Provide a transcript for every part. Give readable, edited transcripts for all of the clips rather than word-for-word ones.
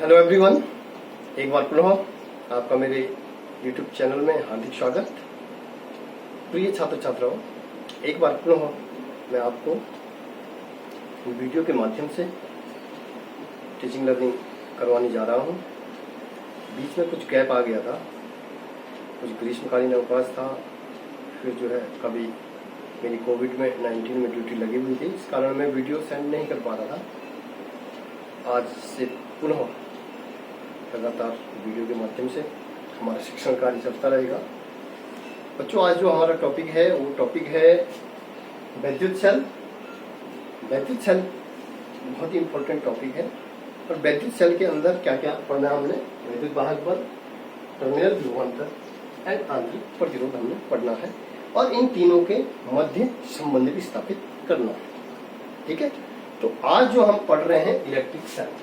Hello everyone, एक बार पुनः आपका मेरे यूट्यूब चैनल में हार्दिक स्वागत। प्रिय छात्र छात्राओं, एक बार पुनः मैं आपको वीडियो के माध्यम से टीचिंग लर्निंग करवाने जा रहा हूं। बीच में कुछ गैप आ गया था, कुछ ग्रीष्मकालीन अवकाश था, फिर जो है कभी मेरी कोविड-19 में ड्यूटी लगी हुई थी, इस कारण मैं वीडियो सेंड नहीं कर पा रहा था। आज से पुनः लगातार वीडियो के माध्यम से हमारा शिक्षण कार्य चलता रहेगा। बच्चों, आज जो हमारा टॉपिक है वो टॉपिक है वैद्युत सेल। वैद्युत सेल बहुत ही इम्पोर्टेंट टॉपिक है और वैद्युत सेल के अंदर क्या क्या पढ़ना है हमने, वैद्युत वाहक बल, टर्मिनल विभवांतर एंड आंतरिक प्रतिरोध हमने पढ़ना है और इन तीनों के मध्य संबंध भी स्थापित करना है। ठीक है, तो आज जो हम पढ़ रहे हैं इलेक्ट्रिक सेल।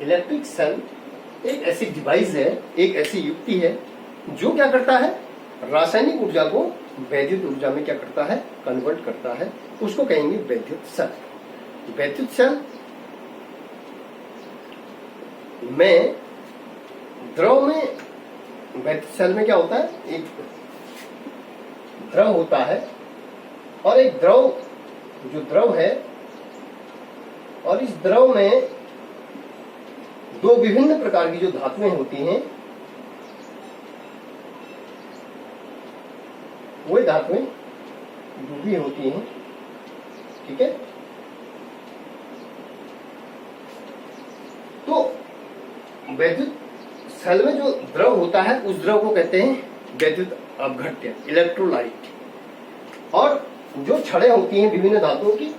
इलेक्ट्रिक सेल एक ऐसी डिवाइस है, एक ऐसी युक्ति है जो क्या करता है, रासायनिक ऊर्जा को वैद्युत ऊर्जा में क्या करता है, कन्वर्ट करता है। उसको कहेंगे वैद्युत सेल। वैद्युत सेल में द्रव में, वैद्युत सेल में क्या होता है, एक द्रव होता है और एक द्रव, जो द्रव है, और इस द्रव में दो विभिन्न प्रकार की जो धातुएं होती हैं, वो धातुएं डूबी होती हैं। ठीक है, तो वैद्युत सेल में जो द्रव होता है उस द्रव को कहते हैं वैद्युत अपघट्य, इलेक्ट्रोलाइट। और जो छड़ें होती हैं विभिन्न धातुओं की,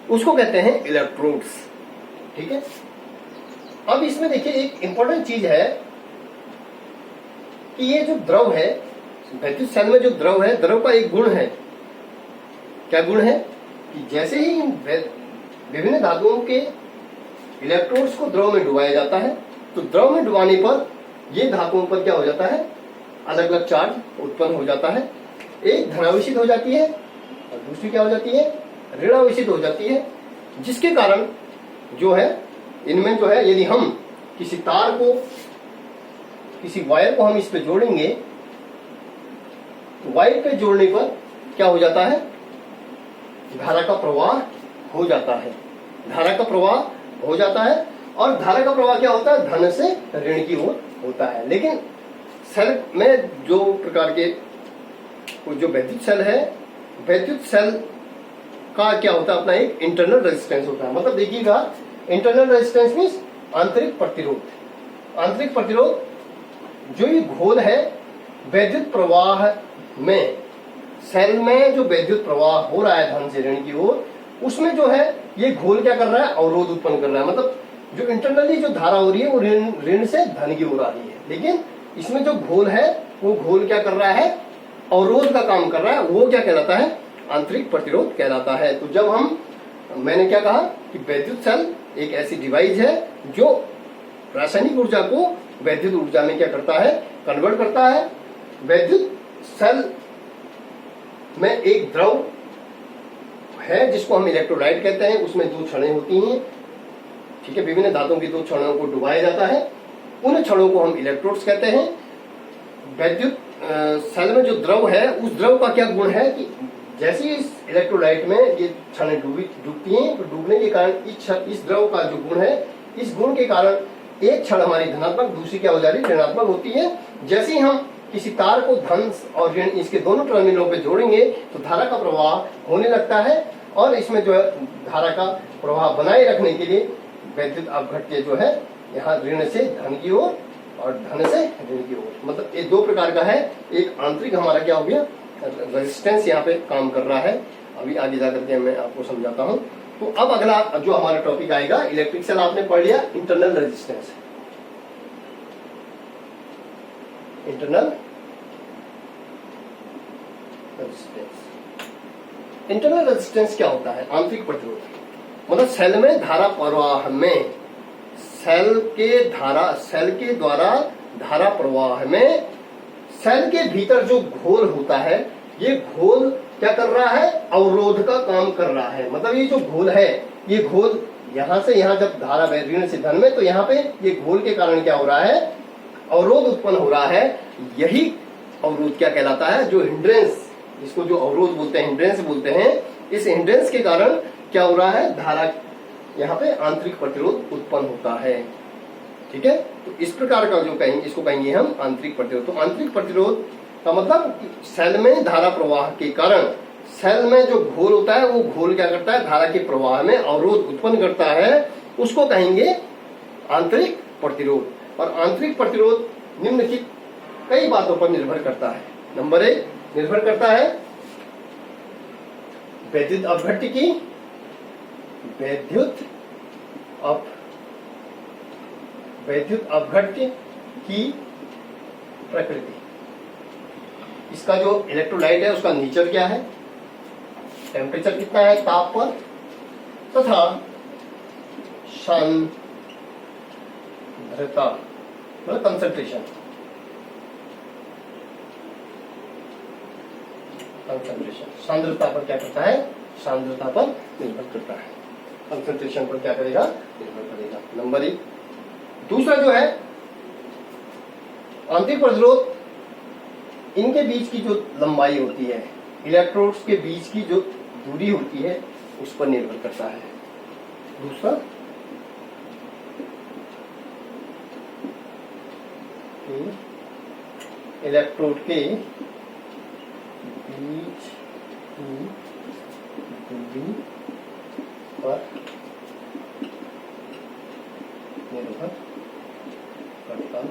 उसको कहते हैं इलेक्ट्रोड्स। ठीक है, अब इसमें देखिए एक इंपॉर्टेंट चीज है कि ये जो द्रव है, वैद्युत सेल में जो द्रव है, द्रव का एक गुण है। क्या गुण है कि जैसे ही विभिन्न धातुओं के इलेक्ट्रोड्स को द्रव में डुबाया जाता है, तो द्रव में डुबाने पर ये धातुओं पर क्या हो जाता है, अलग अलग चार्ज उत्पन्न हो जाता है। एक धनावेशित हो जाती है और दूसरी क्या हो जाती है, ऋणावेशित हो जाती है, जिसके कारण जो है इनमें जो है, यदि हम किसी तार को, किसी वायर को हम इस पे जोड़ेंगे, तो वायर पे जोड़ने पर क्या हो जाता है, धारा का प्रवाह हो जाता है। धारा का प्रवाह हो जाता है और धारा का प्रवाह क्या होता है, धन से ऋण की ओर होता है। लेकिन सेल में जो प्रकार के, जो वैद्युत सेल है, वैद्युत सेल का क्या होता है, अपना एक इंटरनल रेजिस्टेंस होता है। मतलब देखिएगा, इंटरनल रेजिस्टेंस मीन्स आंतरिक प्रतिरोध। आंतरिक प्रतिरोध जो ये घोल है वैद्युत प्रवाह में, सेल में जो वैद्युत प्रवाह हो रहा है धन से ऋण की ओर, उसमें जो है ये घोल क्या कर रहा है, अवरोध उत्पन्न कर रहा है। मतलब जो इंटरनली जो धारा हो रही है वो ऋण से धन की ओर आ रही है, लेकिन इसमें जो घोल है वो घोल क्या कर रहा है, अवरोध का काम कर रहा है। वो क्या कहलाता है, आंतरिक प्रतिरोध कहलाता है। तो जब हम, मैंने क्या कहा कि वैद्युत सेल एक ऐसी डिवाइस है जो रासायनिक ऊर्जा को वैद्युत ऊर्जा में क्या करता है, कन्वर्ट करता है। वैद्युत सेल में एक द्रव है जिसको हम इलेक्ट्रोलाइट कहते हैं, उसमें दो छड़ें होती हैं। ठीक है, विभिन्न धातुओं की दो छड़ों को डुबाया जाता है, उन छड़ों को हम इलेक्ट्रोड्स कहते हैं। वैद्युत सेल में जो द्रव है, उस द्रव का क्या गुण है कि जैसे ही इस इलेक्ट्रोलाइट में ये छड़ें डूबती हैं, तो डूबने के कारण इस द्रव का जो गुण है, इस गुण के कारण एक छड़ हमारी धनात्मक, दूसरी क्या हो जा रही है, ऋणात्मक होती है। जैसे ही हम किसी तार को धन और ऋण, इसके दोनों टर्मिनलों पे जोड़ेंगे तो धारा का प्रवाह होने लगता है और इसमें जो है धारा का प्रवाह बनाए रखने के लिए वैद्युत अपघट्य जो है, यहाँ ऋण से धन की ओर और धन से ऋण की ओर, मतलब ये दो प्रकार का है। एक आंतरिक हमारा क्या हो गया, रेजिस्टेंस यहाँ पे काम कर रहा है। अभी आगे जाकर के मैं आपको समझाता हूँ। तो अब अगला जो हमारा टॉपिक आएगा, इलेक्ट्रिक सेल आपने पढ़ लिया, internal resistance. Internal resistance, internal resistance क्या होता है, आंतरिक प्रतिरोध। मतलब सेल में धारा प्रवाह में, सेल के द्वारा धारा प्रवाह में सेल के भीतर जो घोल होता है, ये घोल क्या कर रहा है, अवरोध का काम कर रहा है। मतलब ये जो घोल है, ये घोल यहां से यहां जब धारा बह ऋण से धन में, तो यहाँ पे ये घोल के कारण क्या हो रहा है, अवरोध उत्पन्न हो रहा है। यही अवरोध क्या कहलाता है, जो हिंड्रेंस, इसको जो अवरोध बोलते हैं, हिंड्रेंस बोलते हैं। इस हिंड्रेंस के कारण क्या हो रहा है, धारा यहाँ पे आंतरिक प्रतिरोध उत्पन्न होता है। ठीक है, तो इस प्रकार का जो कहेंगे, इसको कहेंगे हम आंतरिक प्रतिरोध। तो आंतरिक प्रतिरोध का मतलब सेल में धारा प्रवाह के कारण सेल में जो घोल होता है, वो घोल क्या करता है, धारा के प्रवाह में अवरोध उत्पन्न करता है, उसको कहेंगे आंतरिक प्रतिरोध। और आंतरिक प्रतिरोध निम्नलिखित कई बातों पर निर्भर करता है। नंबर 1 निर्भर करता है वैद्युत अपघट्य की, वैद्युत अपघट्य की प्रकृति। इसका जो इलेक्ट्रोलाइट है उसका नेचर क्या है, टेम्परेचर कितना है, ताप पर, तथा सांद्रता मतलब कंसंट्रेशन, सांद्रता पर क्या करता है, सांद्रता पर निर्भर करता है, कंसंट्रेशन पर क्या करेगा, निर्भर करेगा। नंबर 1। दूसरा जो है आंतरिक प्रतिरोध, इनके बीच की जो लंबाई होती है, इलेक्ट्रोड्स के बीच की जो दूरी होती है, उस पर निर्भर करता है। दूसरा इलेक्ट्रोड के बीच की दूरी पर निर्भर करता है।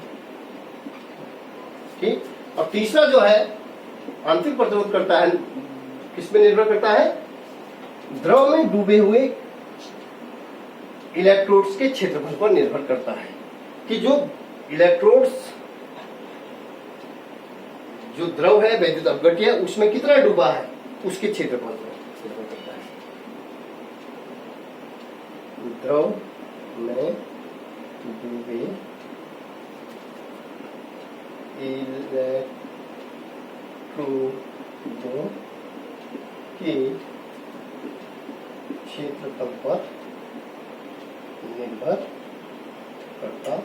ठीक। और तीसरा जो है आंतरिक प्रतिरोध करता है, किस में निर्भर करता है, द्रव में डूबे हुए इलेक्ट्रोड्स के क्षेत्रफल पर निर्भर करता है, कि जो इलेक्ट्रोड्स, जो द्रव है वैद्युत अपघट्य है, उसमें कितना डूबा है, उसके क्षेत्रफल पर निर्भर करता है। द्रव में डूबे इलेक्ट्रोडों के क्षेत्रफल पर निर्भर करता है।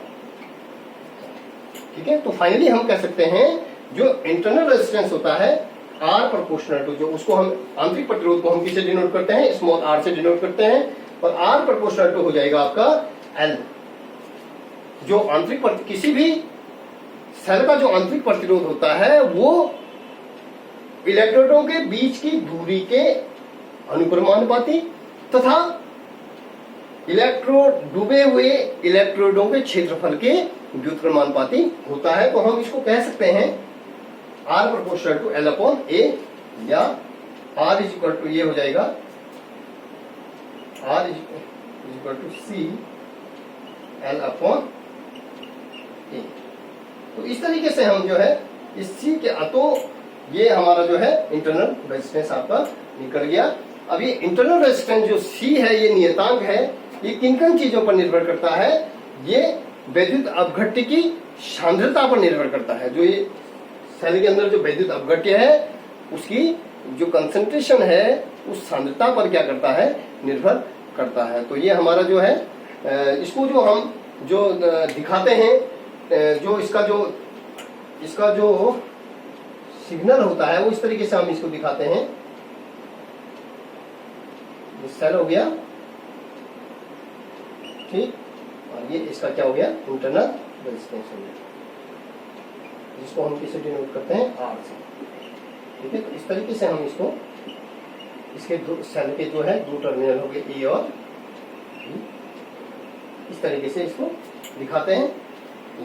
ठीक है, तो फाइनली हम कह सकते हैं जो इंटरनल रेजिस्टेंस होता है R प्रोपोर्शनल टू, जो उसको हम आंतरिक प्रतिरोध को हम किसे डिनोट करते हैं, स्मॉल r से डिनोट करते हैं, और R प्रोपोर्शनल टू हो जाएगा आपका L। जो आंतरिक किसी भी सेल का जो आंतरिक प्रतिरोध होता है, वो इलेक्ट्रोडों के बीच की दूरी के अनुक्रमानुपाती तथा इलेक्ट्रोड, डूबे हुए इलेक्ट्रोडों के क्षेत्रफल के व्युत्क्रमानुपाती होता है। तो हम इसको कह सकते हैं R proportional to L upon A, या R इज इक्वल टू, ये हो जाएगा R is equal to C L upon A। तो इस तरीके से हम जो है इस C के, तो ये हमारा जो है इंटरनल रेजिस्टेंस आपका निकल गया। अब ये इंटरनल रेजिस्टेंस जो C है, ये नियतांक है, ये किन किन चीजों पर निर्भर करता है, ये वैद्युत अपघट्य की सांद्रता पर निर्भर करता है। जो ये सेल के अंदर जो वैद्युत अपघट्य है, उसकी जो कंसंट्रेशन है, उस सांद्रता पर क्या करता है, निर्भर करता है। तो ये हमारा जो है, इसको जो हम जो दिखाते हैं, जो इसका जो सिग्नल होता है, वो इस तरीके से हम इसको दिखाते हैं। ये सेल हो गया, ठीक, और ये इसका क्या हो गया, इंटरनल रेजिस्टेंस हो गया, जिसको हम किसे डिनोट करते हैं, R से। ठीक है, तो इस तरीके से हम इसको, इसके सेल के जो है 2 टर्मिनल हो गए A और B, इस तरीके से इसको दिखाते हैं।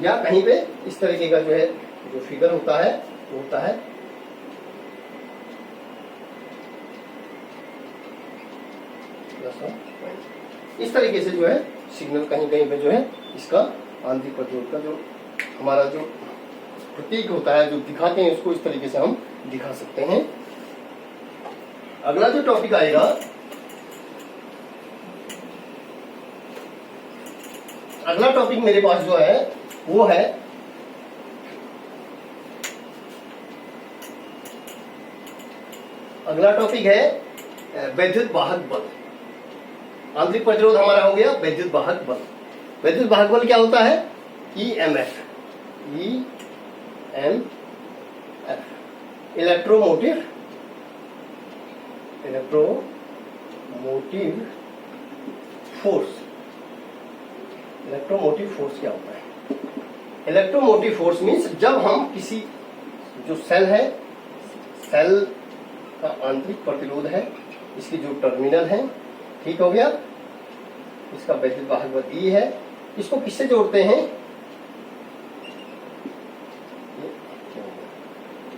या कहीं पे इस तरीके का जो है, जो फिगर होता है, वो होता है इस तरीके से जो है सिग्नल कहीं कहीं पे जो है इसका आंतरिक प्रतिरोध का जो हमारा जो प्रतीक होता है, जो दिखाते हैं, उसको इस तरीके से हम दिखा सकते हैं। अगला जो टॉपिक आएगा, अगला टॉपिक मेरे पास जो है वो है अगला टॉपिक है वैद्युत वाहक बल। आंतरिक प्रतिरोध हमारा हो गया वैद्युत वाहक बल। वैद्युत वाहक बल क्या होता है? EMF, electromotive force. Electromotive force क्या होता है? इलेक्ट्रोमोटिव फोर्स मीन्स जब हम किसी जो सेल है, सेल का आंतरिक प्रतिरोध है, इसकी जो टर्मिनल है, ठीक हो गया, इसका वैद्युत वाहक बल E है, इसको किससे जोड़ते हैं?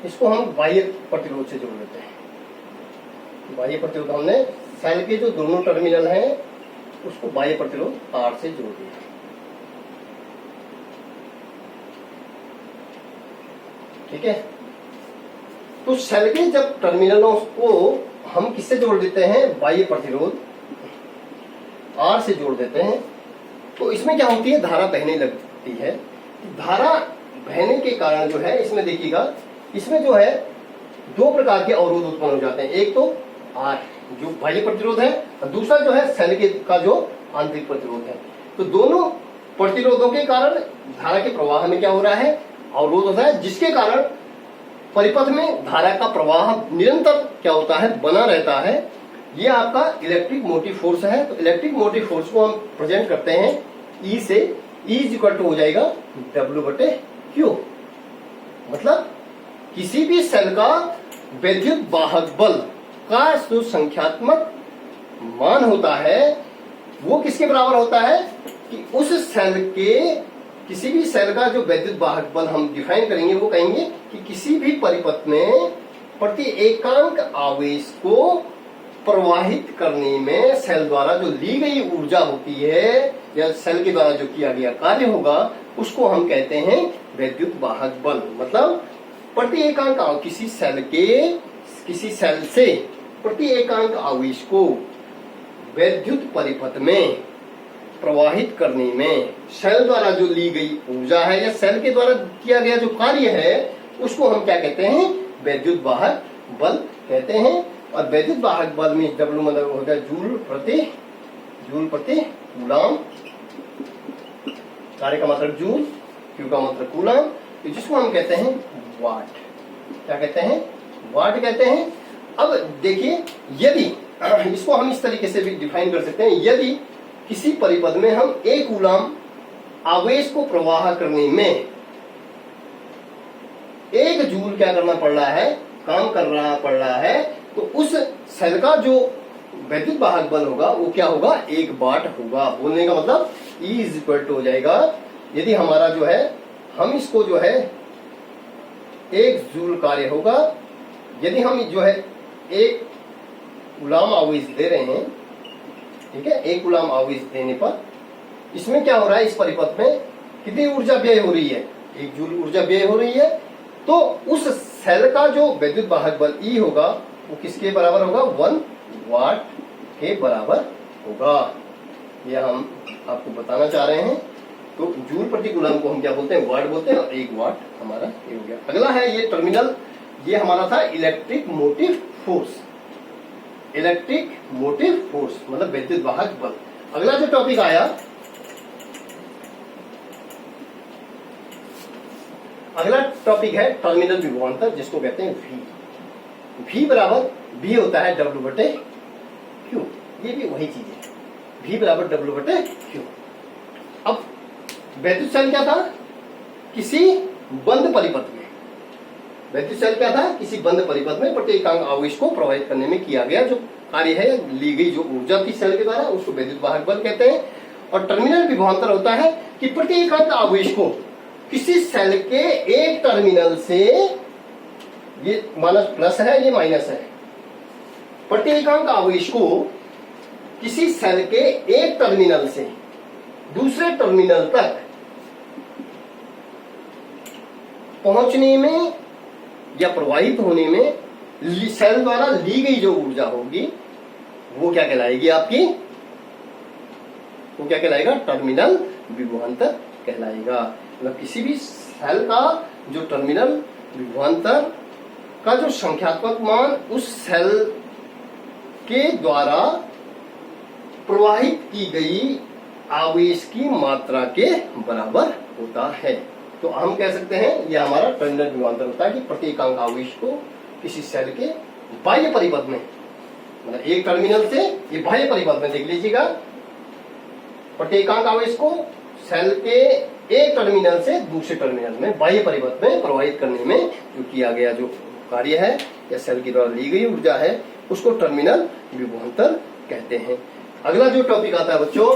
इसको हम बाह्य प्रतिरोध से जोड़ देते हैं। बाह्य प्रतिरोध हमने सेल के जो दोनों टर्मिनल हैं उसको बाह्य प्रतिरोध R से जोड़ दिया। ठीक है, तो सेल के जब टर्मिनलों को हम किससे जोड़ देते हैं? बाह्य प्रतिरोध R से जोड़ देते हैं, तो इसमें क्या होती है? धारा बहने लगती है। धारा बहने के कारण जो है, इसमें देखिएगा, इसमें जो है दो प्रकार के अवरोध उत्पन्न हो जाते हैं। एक तो R जो बाह्य प्रतिरोध है, और दूसरा जो है सेल के का जो आंतरिक प्रतिरोध है। तो दोनों प्रतिरोधों के कारण धारा के प्रवाह में क्या हो रहा है? अवरोध होता है, जिसके कारण परिपथ में धारा का प्रवाह निरंतर क्या होता है? बना रहता है। ये आपका इलेक्ट्रिक मोटिव फोर्स है। तो इलेक्ट्रिक मोटिव फोर्स को हम प्रेजेंट करते हैं E से। E इज इक्वल टू हो जाएगा W/Q। मतलब किसी भी सेल का वैद्युत वाहक बल का जो संख्यात्मक मान होता है वो किसके बराबर होता है? कि उस सेल के, किसी भी सेल का जो वैद्युत वाहक बल हम डिफाइन करेंगे वो कहेंगे कि किसी भी परिपथ में प्रति एकांक आवेश को प्रवाहित करने में सेल द्वारा जो ली गई ऊर्जा होती है या सेल के द्वारा जो किया गया कार्य होगा उसको हम कहते हैं वैद्युत वाहक बल। मतलब प्रति एकांक किसी सेल से प्रति एकांक आवेश को वैद्युत परिपथ में प्रवाहित करने में सेल द्वारा जो ली गई ऊर्जा है या सेल के द्वारा किया गया जो कार्य है उसको हम क्या कहते हैं? वैद्युत वाहक बल कहते हैं। और वैद्युत वाहक बल में W मतलब हो गया जूल प्रति कूलम। कार्य का मतलब जूल, Q का मतलब कूलम, जिसको हम कहते हैं वाट। क्या कहते हैं? वाट कहते हैं। अब देखिए, यदि इसको हम इस तरीके से भी डिफाइन कर सकते हैं, यदि किसी परिपथ में हम 1 कूलम आवेश को प्रवाह करने में 1 जूल क्या करना पड़ रहा है? काम करना पड़ रहा है, तो उस सेल का जो वैद्युत वाहक बल होगा वो क्या होगा? 1 वाट होगा। बोलने का मतलब E इज इक्वल टू हो जाएगा, यदि हमारा जो है, हम इसको जो है 1 जूल कार्य होगा, यदि हम जो है 1 कूलम आवेश दे रहे हैं, ठीक है, 1 कूलम आवेश देने पर इसमें क्या हो रहा है? इस परिपथ में कितनी ऊर्जा व्यय हो रही है? 1 जूल ऊर्जा व्यय हो रही है। तो उस सेल का जो वैद्युत वाहक बल E होगा वो किसके बराबर होगा? 1 वाट के बराबर होगा। यह हम आपको बताना चाह रहे हैं। तो जूल प्रति कूलम को हम क्या बोलते हैं? वाट बोलते हैं। और 1 वाट हमारा ये हो गया। अगला है ये टर्मिनल, ये हमारा था electric motive force. Electric motive force मतलब वैद्युत वाहक बल। अगला जो टॉपिक आया, अगला टॉपिक है टर्मिनल विभवांतर, जिसको कहते हैं V। V बराबर V होता है W/Q। ये भी वही चीज है, V बराबर W/Q। अब वैद्युत सेल क्या था? किसी बंद परिपथ में, वैद्युत सेल क्या था? किसी बंद परिपथ में प्रति एकांक आवेश को प्रवाहित करने में किया गया जो कार्य है, ली गई जो ऊर्जा थी सेल के द्वारा, उसको वैद्युत वाहक बल कहते हैं। और टर्मिनल विभवांतर होता है कि प्रति एकांक आवेश को किसी सेल के एक टर्मिनल से, ये माइनस प्लस है, ये माइनस है, प्रति एकांक आवेश को किसी सेल के एक टर्मिनल से दूसरे टर्मिनल तक पहुंचने में या प्रवाहित होने में सेल द्वारा ली गई जो ऊर्जा होगी वो क्या कहलाएगी? आपकी वो क्या कहलाएगा? टर्मिनल विभवांतर कहलाएगा। मतलब किसी भी सेल का जो टर्मिनल विभवांतर का जो संख्यात्मक मान उस सेल के द्वारा प्रवाहित की गई आवेश की मात्रा के बराबर होता है। तो हम कह सकते हैं यह हमारा टर्मिनल विभवांतर होता है कि प्रत्येकांक आवेश को किसी सेल के बाह्य परिपथ में, मतलब एक टर्मिनल से ये बाह्य परिपथ में देख लीजिएगा, प्रत्येकांक आवेश को सेल के एक टर्मिनल से दूसरे टर्मिनल में बाह्य परिपथ में प्रवाहित करने में जो किया गया जो कार्य है या सेल के द्वारा ली गई ऊर्जा है उसको टर्मिनल विभवांतर कहते हैं। अगला जो टॉपिक आता है बच्चों,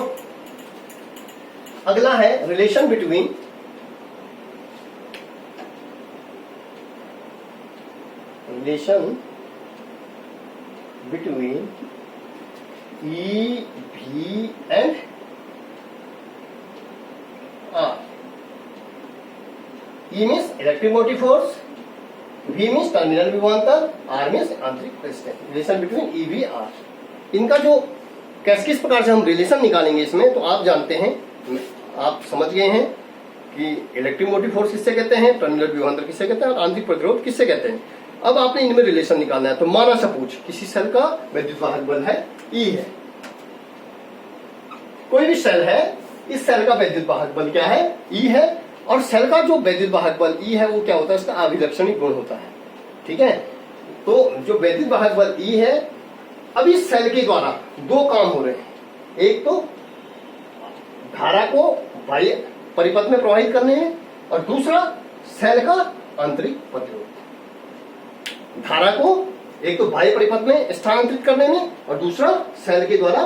अगला है relation between E, V and R. E means electric motive force, V means terminal विभवांतर, R means आंतरिक resistance. Relation between E, V, R, इनका जो किस प्रकार से हम रिलेशन निकालेंगे इसमें, तो आप जानते हैं, आप समझ गए हैं कि इलेक्ट्रिक मोटिव फोर्स किससे कहते हैं, टर्मिनल विभवांतर किससे कहते हैं और आंतरिक प्रतिरोध किससे कहते हैं। अब आपने इनमें रिलेशन निकालना है। तो माना सपोज किसी सेल का विद्युत वाहक बल है E है, कोई भी सेल है, इस सेल का विद्युत वाहक बल क्या है, E है, और सेल का जो विद्युत वाहक बल E है वो क्या होता है, इसका अभिलक्षणिक गुण होता है। ठीक है, तो जो विद्युत वाहक बल E है, अब इस सेल के द्वारा दो काम हो रहे हैं, एक तो धारा को बाह्य परिपथ में प्रवाहित करने में और दूसरा सेल का आंतरिक प्रतिरोध। धारा को एक तो बाह्य परिपथ में स्थानांतरित करने में और दूसरा सेल के द्वारा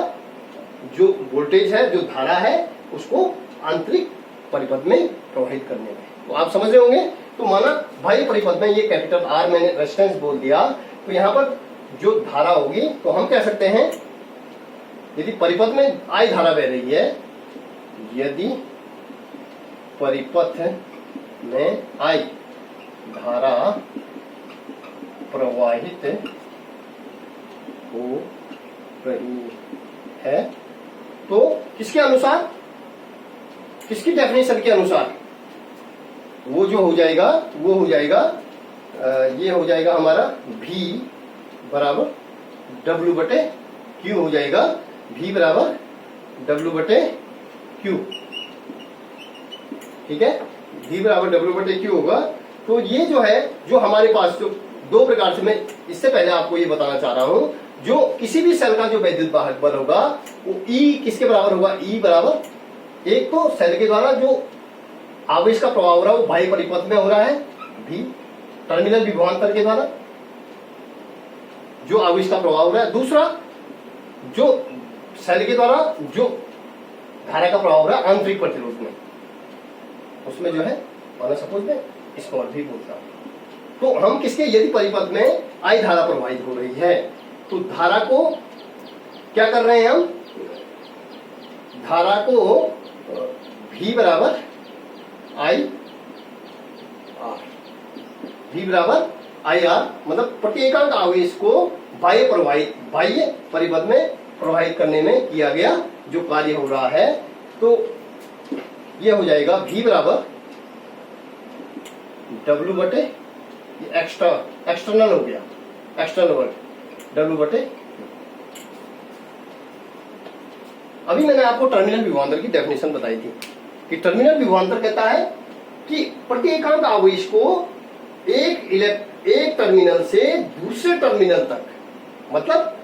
जो वोल्टेज है, जो धारा है, उसको आंतरिक परिपथ में प्रवाहित करने में। तो आप समझ रहे होंगे। तो माना बाह्य परिपथ में ये कैपिटल R मैंने रेजिस्टेंस बोल दिया, तो यहां पर जो धारा होगी तो हम कह सकते हैं यदि परिपथ में I धारा बह रही है, यदि परिपथ में I धारा प्रवाहित हो रही है, तो किसके अनुसार, किसकी डेफिनेशन के अनुसार, वो जो हो जाएगा वो हो जाएगा ये हो जाएगा हमारा V बराबर W बटे Q हो जाएगा, V बराबर W बटे Q। ठीक है, V बराबर W बटे Q होगा। तो ये जो है, जो हमारे पास जो दो प्रकार से, मैं इससे पहले आपको ये बताना चाह रहा हूं, जो किसी भी सेल का जो विद्युत वाहक बल होगा वो E किसके बराबर होगा, E बराबर, एक तो सेल के द्वारा जो आवेश का प्रवाह हो रहा है वो बाह्य परिपथ में हो रहा है, V टर्मिनल विभवांतर के द्वारा जो आवेश का प्रवाह हो रहा है, दूसरा जो सेल के द्वारा जो धारा का प्रवाह हो रहा है आंतरिक प्रतिरोध में, उसमें जो है माना सपोज में स्मॉल V बोलता हूं। तो हम किसके, यदि परिपथ में I धारा प्रवाहित हो रही है तो धारा को क्या कर रहे हैं हम, धारा को V बराबर I R, V बराबर I R, मतलब प्रत्येकांक आवेश को बाह्य परिपथ में प्रवाहित करने में किया गया जो कार्य हो रहा है। तो यह हो जाएगा V बराबर W बटे, एक्सटर्नल हो गया, एक्सटर्नल वर्ड W बटे। अभी मैंने आपको टर्मिनल विभवांतर की डेफिनेशन बताई थी कि टर्मिनल विभवांतर कहता है कि प्रत्येकांक आवेश को एक टर्मिनल से दूसरे टर्मिनल तक, मतलब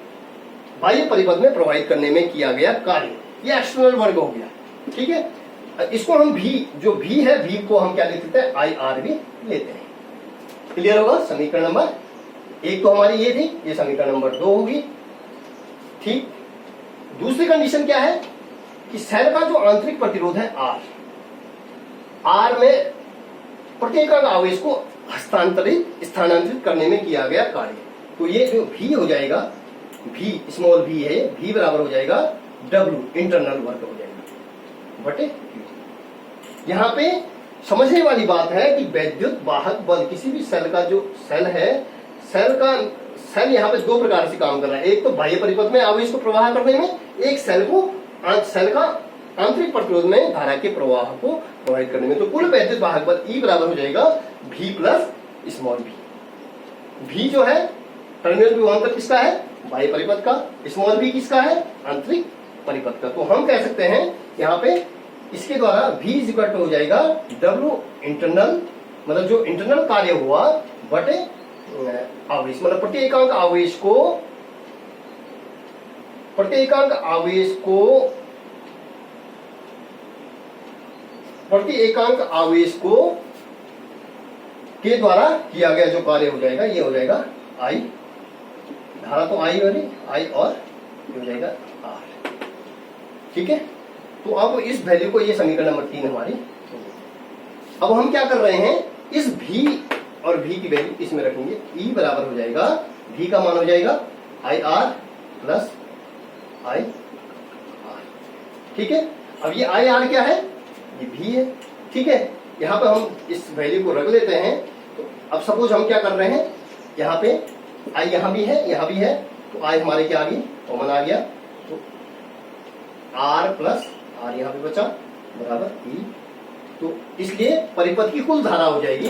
बाह्य परिपथ में प्रवाहित करने में किया गया कार्य, ये एक्सटर्नल वर्ग हो गया। ठीक है, इसको हम V, जो V है, V को हम क्या लेते हैं, IR भी लेते हैं। क्लियर होगा। समीकरण नंबर एक तो हमारी ये थी, ये समीकरण नंबर 2 होगी। ठीक, दूसरी कंडीशन क्या है कि सेल का जो आंतरिक प्रतिरोध है R में प्रत्येकांक आवेश को स्थानांतरित करने में किया गया कार्य। तो ये जो V हो जाएगा, V स्मॉल V है, V बराबर हो जाएगा W इंटरनल वर्क हो जाएगा बटे। यहाँ पे समझने वाली बात है कि विद्युत वाहक बल किसी भी सेल का जो सेल है, सेल यहाँ पे दो प्रकार से काम कर रहा है। एक तो बाह्य परिपथ में आवेश को प्रवाह करने में, एक सेल का आंतरिक प्रतिरोध में धारा के प्रवाह को प्रवाहित करने में। तो कुल विद्युत वाहक बल E बराबर हो जाएगा V plus small v। V जो है टर्मिनल विभवांतर किसका है, बाह्य परिपथ का, स्मॉल v किसका है, आंतरिक परिपथ का। तो हम कह सकते हैं यहाँ पे इसके द्वारा V इज इक्वल टू हो जाएगा W इंटरनल, मतलब जो इंटरनल कार्य हुआ बटे आवेश, मतलब प्रति एकांक आवेश को के द्वारा किया गया जो कार्य हो जाएगा ये हो जाएगा I, धारा तो I और ये हो जाएगा R। ठीक है, तो अब इस वैल्यू को, ये समीकरण नंबर 3 हमारी। अब हम क्या कर रहे हैं, इस V और V की वैल्यू इसमें रखेंगे। E बराबर हो जाएगा, V का मान हो जाएगा IR प्लस IR। ठीक है, अब ये IR क्या है, ये V है। ठीक है, यहाँ पे हम इस वैल्यू को रख लेते हैं। तो अब सपोज हम क्या कर रहे हैं, यहाँ पे I यहाँ भी है, यहाँ भी है, तो I हमारे क्या आ गई, कॉमन आ गया, तो R प्लस R यहाँ पे बचा बराबर E। तो इसलिए परिपथ की कुल धारा हो जाएगी,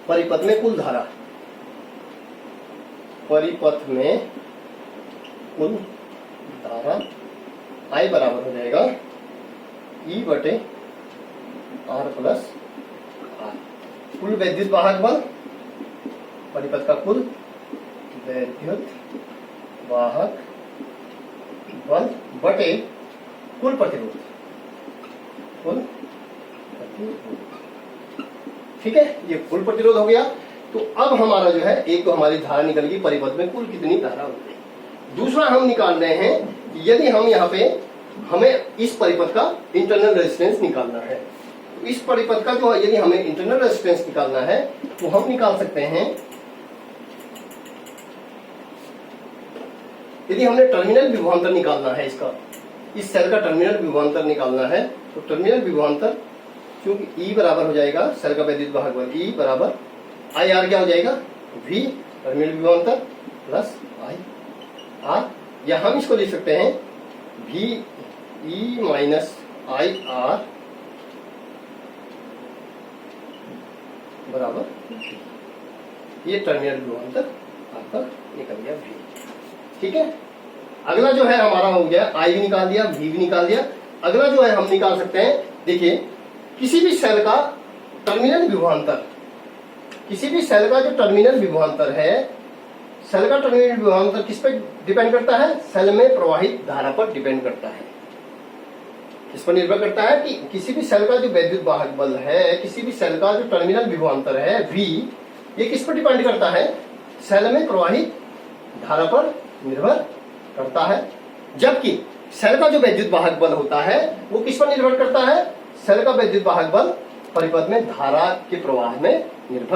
परिपथ में कुल धारा, परिपथ में कुल धारा I बराबर हो जाएगा E बटे R प्लस R। कुल वैद्युत वाहक बल, परिपथ का कुल वैद्युत वाहक बल बटे कुल प्रतिरोध, ठीक है, ये कुल प्रतिरोध हो गया। तो अब हमारा जो है, एक तो हमारी धारा निकल गई, परिपथ में कुल कितनी धारा होती है। दूसरा हम निकाल रहे हैं कि यदि हम यहाँ पे, हमें इस परिपथ का इंटरनल रेजिस्टेंस निकालना है, तो इस परिपथ का जो यदि हमें इंटरनल रेजिस्टेंस निकालना है तो हम निकाल सकते हैं, यदि हमने टर्मिनल विभवांतर निकालना है, इसका, इस सेल का टर्मिनल विभवांतर निकालना है, तो टर्मिनल विभवांतर क्योंकि E बराबर हो जाएगा सेल का वैद्युत वाहक बल, E बराबर IR क्या हो जाएगा, V टर्मिनल विभवांतर प्लस IR, या हम इसको लिख सकते हैं VE माइनस IR बराबर, ये टर्मिनल विभवांतर आपका निकल गया V। ठीक है, अगला जो है हमारा हो गया, I भी निकाल दिया, V भी निकाल दिया। अगला जो है हम निकाल सकते हैं, देखिए किसी भी सेल का टर्मिनल विभवांतर, किसी भी सेल का जो टर्मिनल विभवांतर है, सेल का टर्मिनल विभवांतर किस पर डिपेंड करता है, सेल में प्रवाहित धारा पर डिपेंड करता है। इस पर निर्भर करता है कि किसी भी सेल का जो वैद्युत वाहक बल है, किसी भी सेल का जो टर्मिनल विभवांतर है V, ये किस पर डिपेंड करता है, सेल में प्रवाहित धारा पर निर्भर करता है। जबकि सेल का जो वैद्युत वाहक बल होता है वो किस पर निर्भर करता है, सेल का वैद्युत वाहक बल परिपथ में धारा के प्रवाह में निर्भर